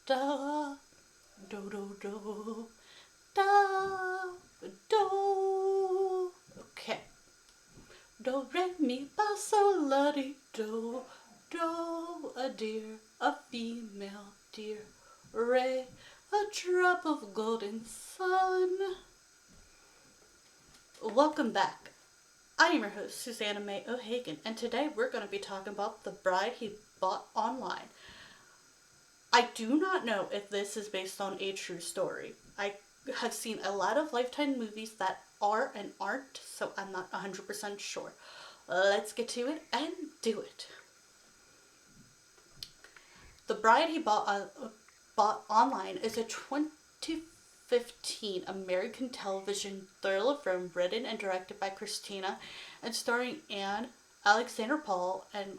Da, do, do, do, da, do. Okay. Do, re, mi, fa, sol, la, di, do. Do, a deer, a female deer. Re, a drop of golden sun. Welcome back. I am your host, Susanna May O'Hagan, and today we're going to be talking about The Bride He Bought Online. I do not know if this is based on a true story. I have seen a lot of Lifetime movies that are and aren't, so I'm not 100% sure. Let's get to it and do it. The Bride He Bought Online is a 2015 American television thriller film written and directed by Christina and starring Anne, Alexander Paul, and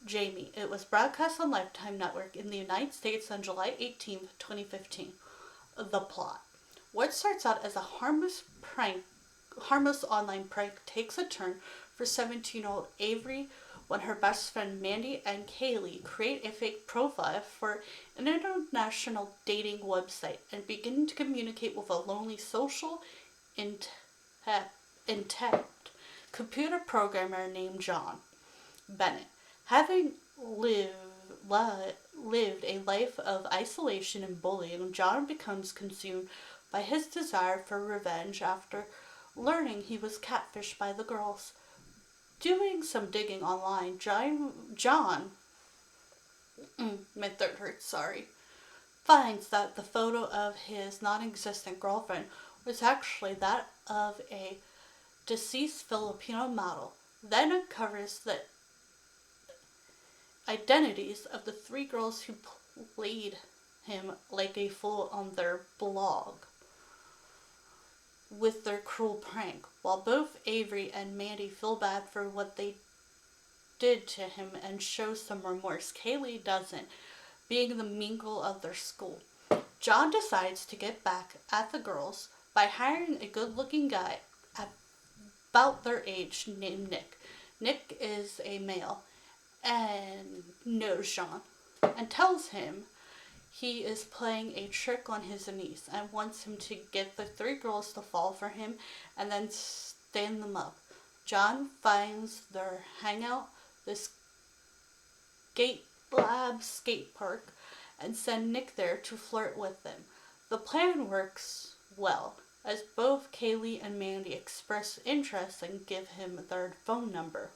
Jamie. It was broadcast on Lifetime Network in the United States on July 18th, 2015. The plot. What starts out as a harmless online prank takes a turn for 17-year-old Avery when her best friend Mandy and Kaylee create a fake profile for an international dating website and begin to communicate with a lonely social intent computer programmer named John Bennett. Having lived a life of isolation and bullying, John becomes consumed by his desire for revenge after learning he was catfished by the girls. Doing some digging online, my throat hurts, sorry, finds that the photo of his non-existent girlfriend was actually that of a deceased Filipino model, then uncovers the identities of the three girls who played him like a fool on their blog with their cruel prank. While both Avery and Mandy feel bad for what they did to him and show some remorse, Kaylee doesn't, being the mean girl of their school. John decides to get back at the girls by hiring a good-looking guy about their age named Nick. Nick is a male and knows John and tells him he is playing a trick on his niece and wants him to get the three girls to fall for him and then stand them up. John finds their hangout, the Skate Lab skate park, and send Nick there to flirt with them. The plan works well, as both Kaylee and Mandy express interest and give him their phone number.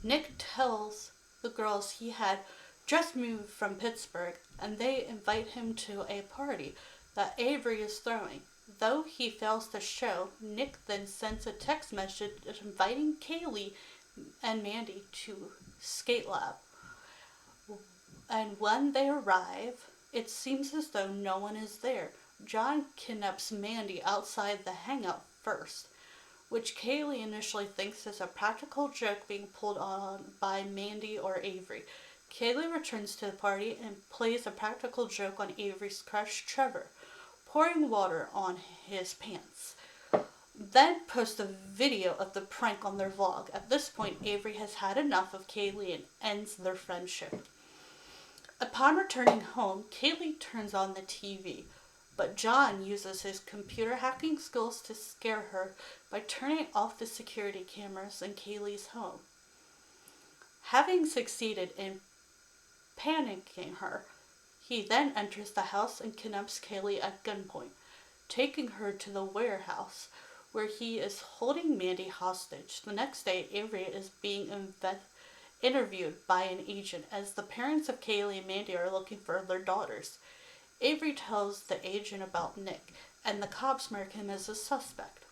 Nick tells the girls he had just moved from Pittsburgh and they invite him to a party that Avery is throwing. Though he fails to show, Nick then sends a text message inviting Kaylee and Mandy to Skate Lab. And when they arrive, it seems as though no one is there. John kidnaps Mandy outside the hangout first, which Kaylee initially thinks is a practical joke being pulled on by Mandy or Avery. Kaylee returns to the party and plays a practical joke on Avery's crush, Trevor, pouring water on his pants. Then posts a video of the prank on their vlog. At this point, Avery has had enough of Kaylee and ends their friendship. Upon returning home, Kaylee turns on the TV, but John uses his computer hacking skills to scare her by turning off the security cameras in Kaylee's home. Having succeeded in panicking her, he then enters the house and kidnaps Kaylee at gunpoint, taking her to the warehouse where he is holding Mandy hostage. The next day, Avery is being interviewed by an agent as the parents of Kaylee and Mandy are looking for their daughters. Avery tells the agent about Nick, and the cops mark him as a suspect.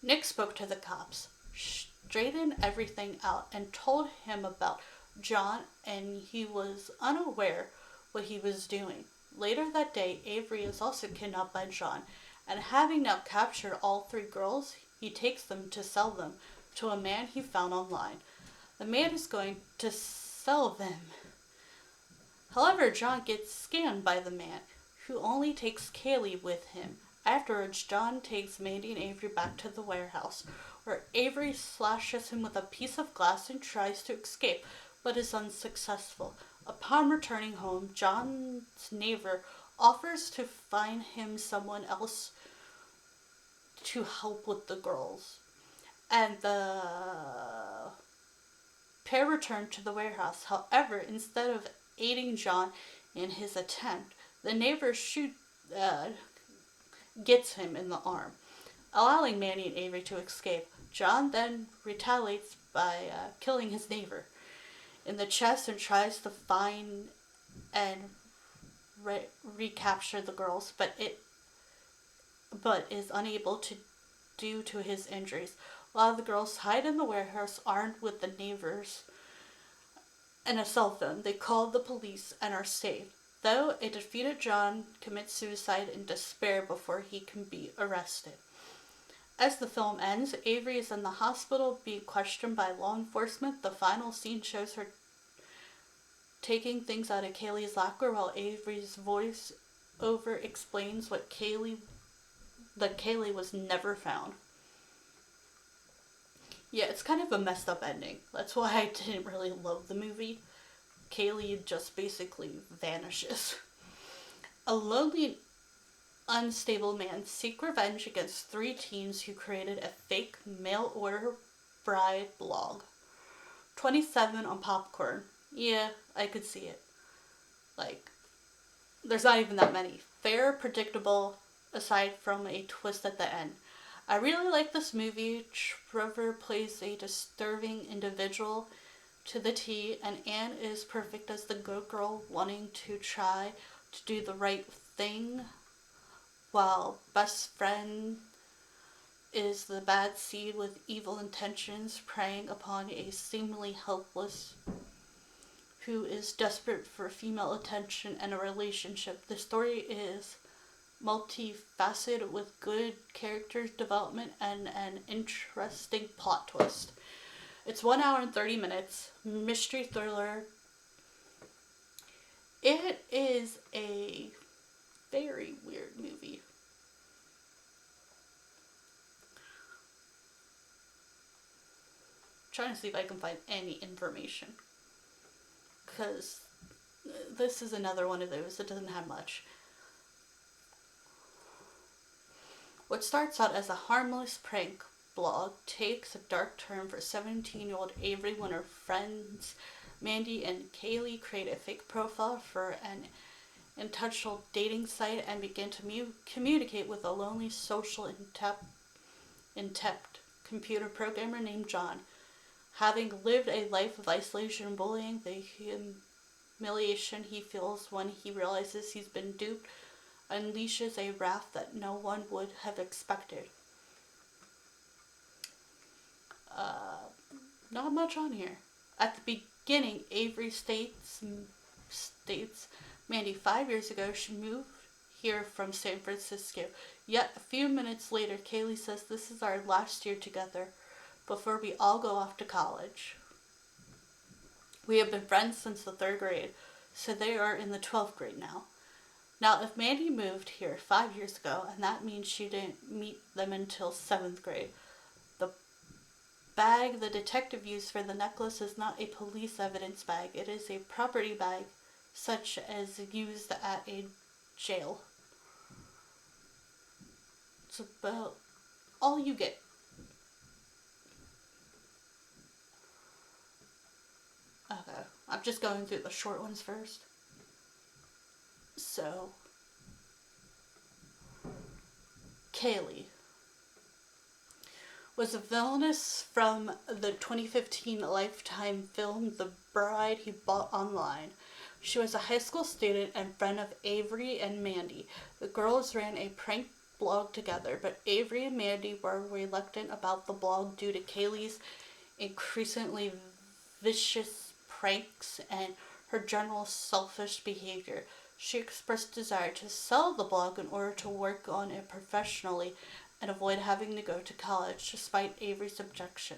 Nick spoke to the cops, straightened everything out, and told him about John, and he was unaware what he was doing. Later that day, Avery is also kidnapped by John, and having now captured all three girls, he takes them to sell them to a man he found online. The man is going to sell them. However, John gets scammed by the man, who only takes Kaylee with him. Afterwards, John takes Mandy and Avery back to the warehouse, where Avery slashes him with a piece of glass and tries to escape, but is unsuccessful. Upon returning home, John's neighbor offers to find him someone else to help with the girls. And the pair return to the warehouse. However, instead of aiding John in his attempt, the neighbor uh, gets him in the arm, allowing Mandy and Avery to escape. John then retaliates by killing his neighbor in the chest and tries to find and recapture the girls, but is unable to due to his injuries. While the girls hide in the warehouse armed with the neighbors and a cell phone, they call the police and are saved. Though a defeated John commits suicide in despair before he can be arrested. As the film ends, Avery is in the hospital being questioned by law enforcement. The final scene shows her taking things out of Kaylee's locker while Avery's voice over explains that Kaylee was never found. Yeah, it's kind of a messed up ending. That's why I didn't really love the movie. Kaylee just basically vanishes. A lonely and unstable man seeks revenge against 3 teens who created a fake mail order bride blog. 27 on Popcorn. Yeah, I could see it. Like, there's not even that many. Fair, predictable, aside from a twist at the end. I really like this movie. Trevor plays a disturbing individual to the T, and Anne is perfect as the good girl wanting to try to do the right thing, while best friend is the bad seed with evil intentions preying upon a seemingly helpless who is desperate for female attention and a relationship. The story is multifaceted with good character development and an interesting plot twist. It's 1 hour and 30 minutes, mystery thriller. It is a very weird movie. I'm trying to see if I can find any information, because this is another one of those that doesn't have much. What starts out as a harmless prank blog takes a dark turn for 17-year-old Avery when her friends Mandy and Kaylee create a fake profile for an intentional dating site and begin to communicate with a lonely social inept computer programmer named John. Having lived a life of isolation and bullying, the humiliation he feels when he realizes he's been duped unleashes a wrath that no one would have expected. Not much on here. At the beginning, Avery states Mandy 5 years ago she moved here from San Francisco. Yet a few minutes later, Kaylee says this is our last year together before we all go off to college. We have been friends since the 3rd grade, so they are in the 12th grade now. Now, if Mandy moved here 5 years ago, and that means she didn't meet them until 7th grade, the bag the detective used for the necklace is not a police evidence bag. It is a property bag, such as used at a jail. It's about all you get. Okay, I'm just going through the short ones first. So, Kaylee was a villainess from the 2015 Lifetime film The Bride He Bought Online. She was a high school student and friend of Avery and Mandy. The girls ran a prank blog together, but Avery and Mandy were reluctant about the blog due to Kaylee's increasingly vicious pranks and her general selfish behavior. She expressed desire to sell the blog in order to work on it professionally and avoid having to go to college, despite Avery's objection.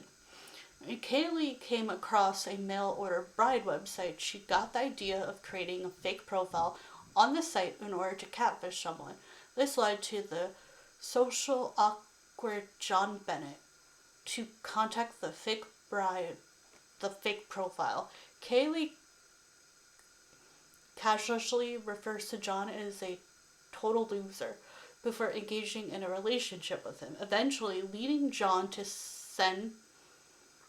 When Kaylee came across a mail order bride website, she got the idea of creating a fake profile on the site in order to catfish someone. This led to the social awkward John Bennett to contact the fake profile. Kaylee casually refers to John as a total loser before engaging in a relationship with him, eventually leading John to send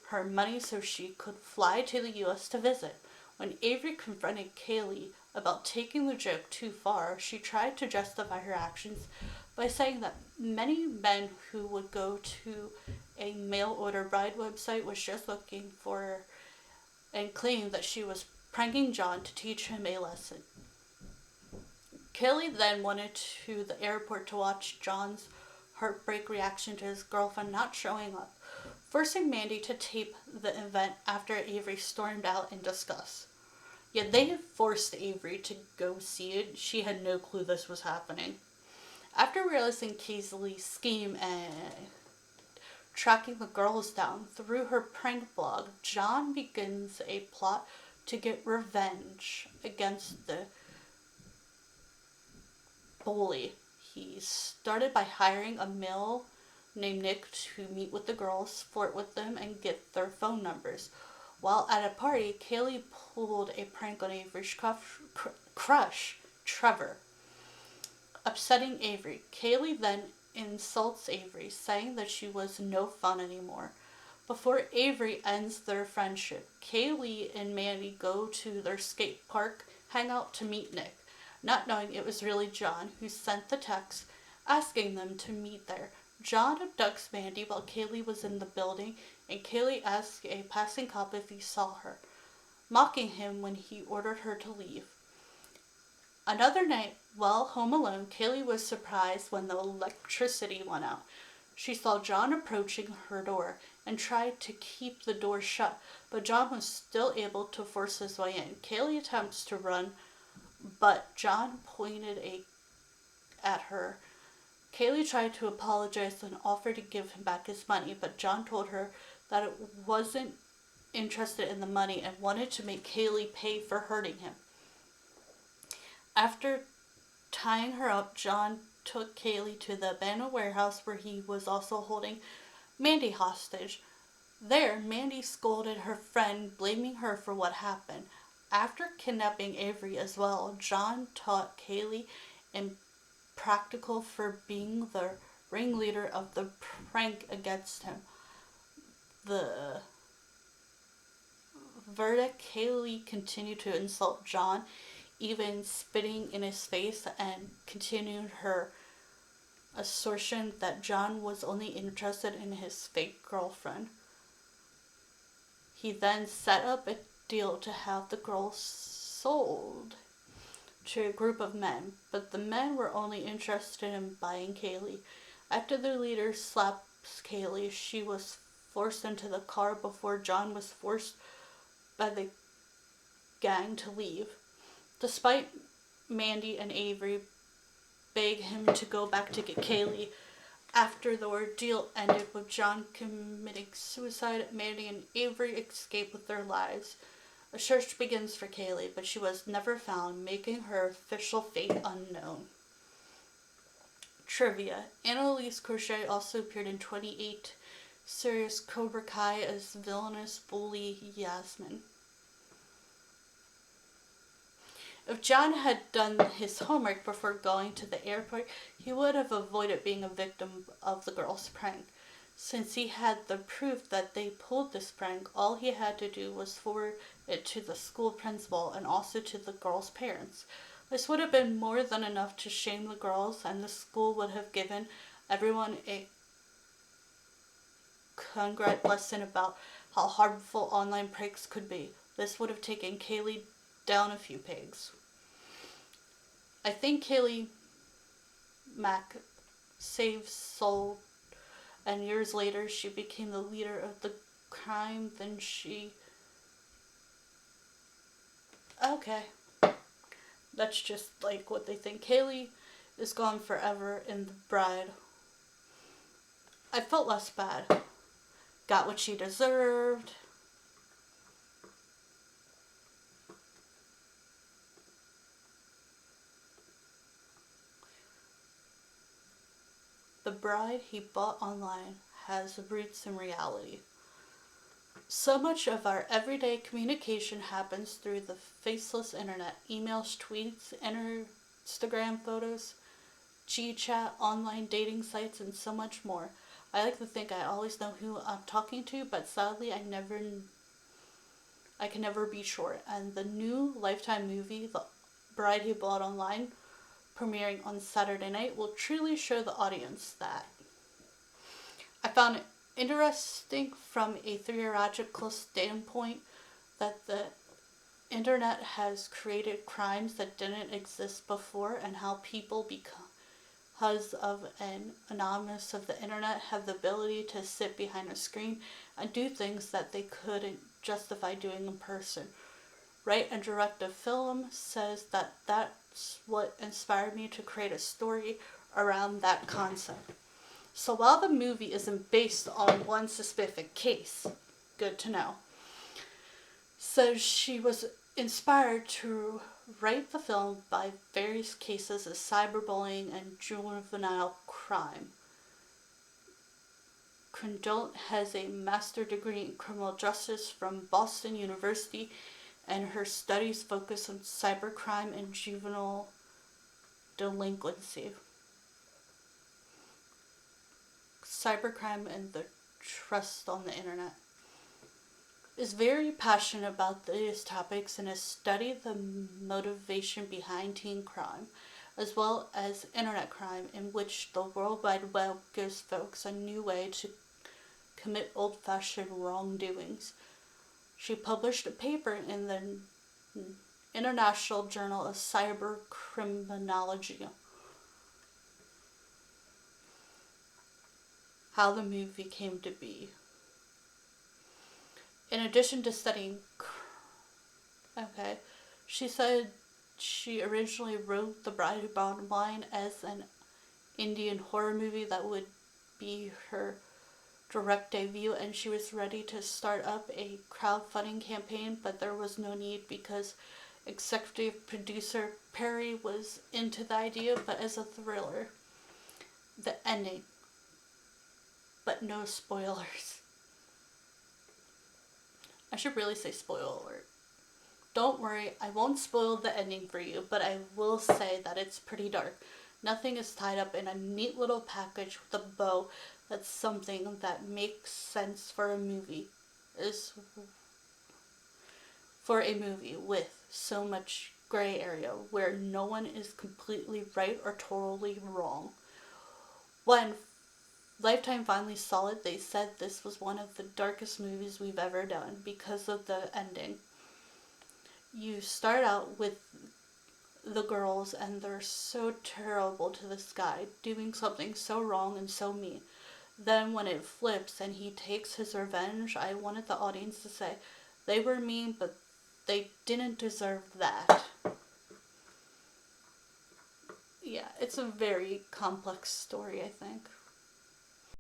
her money so she could fly to the US to visit. When Avery confronted Kaylee about taking the joke too far, she tried to justify her actions by saying that many men who would go to a mail order bride website was just looking for her, and claimed that she was pranking John to teach him a lesson. Kaylee then went to the airport to watch John's heartbreak reaction to his girlfriend not showing up, forcing Mandy to tape the event after Avery stormed out in disgust. Yet they had forced Avery to go see it. She had no clue this was happening. After realizing Kaylee's scheme and tracking the girls down through her prank blog, John begins a plot to get revenge against the bully. He started by hiring a male named Nick to meet with the girls, flirt with them, and get their phone numbers. While at a party, Kaylee pulled a prank on Avery's crush, Trevor, upsetting Avery. Kaylee then insults Avery, saying that she was no fun anymore. Before Avery ends their friendship, Kaylee and Mandy go to their skate park hangout to meet Nick, not knowing it was really John who sent the text asking them to meet there. John abducts Mandy while Kaylee was in the building, and Kaylee asks a passing cop if he saw her, mocking him when he ordered her to leave. Another night, while home alone, Kaylee was surprised when the electricity went out. She saw John approaching her door and tried to keep the door shut, but John was still able to force his way in. Kaylee attempts to run, but John pointed at her. Kaylee tried to apologize and offer to give him back his money, but John told her that it wasn't interested in the money and wanted to make Kaylee pay for hurting him. After tying her up, John took Kaylee to the abandoned warehouse where he was also holding Mandy hostage. There, Mandy scolded her friend, blaming her for what happened. After kidnapping Avery as well, John taught Kaylee in practical for being the ringleader of the prank against him. The verdict: Kaylee continued to insult John, even spitting in his face, and continued her assertion that John was only interested in his fake girlfriend. He then set up a deal to have the girls sold to a group of men, but the men were only interested in buying Kaylee. After their leader slaps Kaylee, she was forced into the car before John was forced by the gang to leave. Despite Mandy and Avery beg him to go back to get Kaylee, after the ordeal ended with John committing suicide, Mandy and Avery escape with their lives. A search begins for Kaylee, but she was never found, making her official fate unknown. Trivia: Annalise Crochet also appeared in 28 series Cobra Kai as villainous bully Yasmin. If John had done his homework before going to the airport, he would have avoided being a victim of the girls' prank. Since he had the proof that they pulled this prank, all he had to do was forward it to the school principal and also to the girls' parents. This would have been more than enough to shame the girls, and the school would have given everyone a concrete lesson about how harmful online pranks could be. This would have taken Kaylee down a few pegs. I think Kaylee Mack saved Soul, and years later she became the leader of the crime. Then she... Okay. That's just like what they think. Kaylee is gone forever in The Bride. I felt less bad. Got what she deserved. The Bride he bought online has roots in reality. So much of our everyday communication happens through the faceless internet: emails, tweets, Instagram photos, GChat, online dating sites, and so much more. I like to think I always know who I'm talking to, but sadly I can never be sure. And the new Lifetime movie, The Bride Who Bought Online, premiering on Saturday night, will truly show the audience that. I found it interesting from a theoretical standpoint that the internet has created crimes that didn't exist before, and how people, because of an anonymous of the internet, have the ability to sit behind a screen and do things that they couldn't justify doing in person. Write and direct a film says that that's what inspired me to create a story around that concept. So while the movie isn't based on one specific case, good to know, says she was inspired to write the film by various cases of cyberbullying and juvenile crime. Condot has a master's degree in criminal justice from Boston University, and her studies focus on cybercrime and juvenile delinquency. Cybercrime and the trust on the internet. Is very passionate about these topics and has studied the motivation behind teen crime, as well as internet crime, in which the World Wide Web gives folks a new way to commit old-fashioned wrongdoings. She published a paper in the International Journal of Cybercriminology. How the movie came to be. In addition to studying, she said she originally wrote The Bride Who Bought Online as an Indian horror movie that would be her direct debut, and she was ready to start up a crowdfunding campaign, but there was no need because executive producer Perry was into the idea, but as a thriller. The ending, but no spoilers. I should really say spoiler alert. Don't worry, I won't spoil the ending for you, but I will say that it's pretty dark. Nothing is tied up in a neat little package with a bow. That's something that makes sense for a movie. Is for a movie with so much gray area where no one is completely right or totally wrong. When Lifetime finally saw it, they said this was one of the darkest movies we've ever done because of the ending. You start out with the girls and they're so terrible to this guy, doing something so wrong and so mean. Then when it flips and he takes his revenge, I wanted the audience to say, they were mean, but they didn't deserve that. Yeah, it's a very complex story, I think.